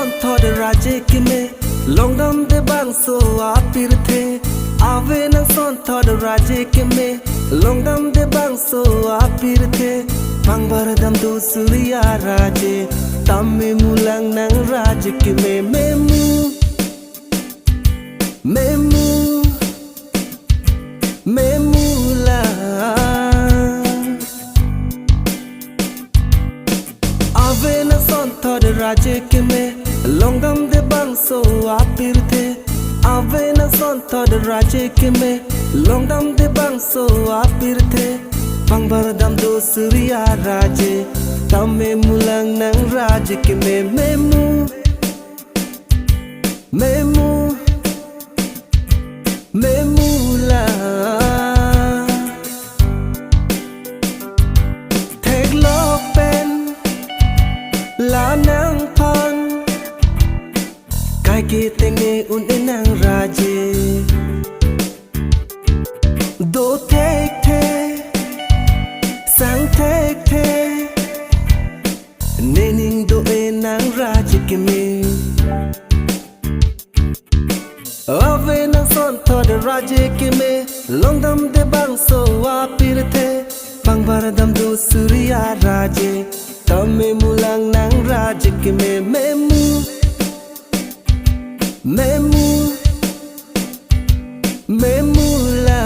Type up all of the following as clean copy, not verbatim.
son thode raje kime longdam de bang so apirthe ave nang son thode raje kime longdam de bang so apirthe pangbaradam do surya raje tamme mulang nang raje kime memu memu memula ave nang son thode raje kime longdam de bang so apirthe ave nang son thode raje kime longdam de bang so apirthe pangbaradam do surya raje tamme mulang nang raje kime memu memu memula thek lo pen la nang pan kai ki tenge un nang raje do thek the sang thek the nening do nang raje kime ave nang son thode raje kime longdam de bang so apirthe pangbaradam do surya raje tamme mulang nang raje kime memu memu memula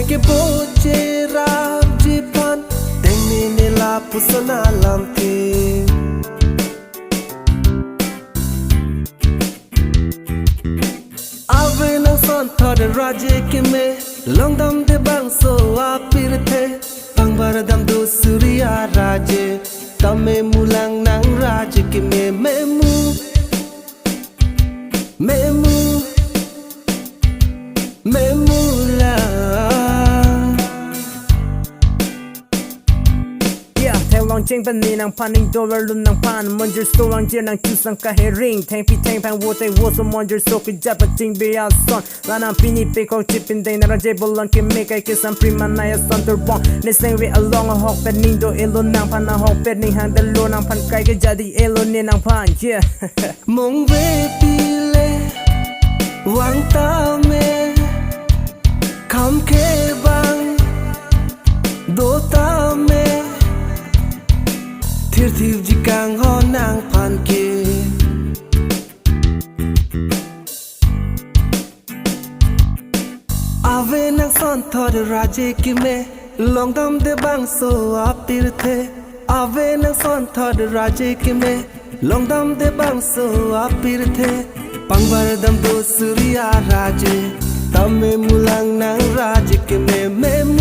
ke boche rap jipan tengni nela pusana lamte ave nang son thode raje kime longdam de bang so apirthe pangbaradam do surya raje tamme mulang nang raje kime memu memu memula long cheng pan ni nang paning dollar lun nang pan monjer so long jer nang chu sang ka hering tang pi tang pan wo te wo so monjer so ki jap ting be out son la nang pini pe ko chip in dei na je bolon ke me kai ke sam prima na ya son ter bon ne sing we along a hok pen ning do elo nang pan na hok pen ning hang de lo nang pan kai ke jadi elo ni nang pan yeah mong ve pile wang ta me kam ke bang do ta me thir thir ji kang ho nang pan ke ave nang son thode raje kime longdam de bang so apirthe ave nang son thode raje kime longdam de bang so apirthe pangbaradam do surya raje tamme mulang nang raje kime mem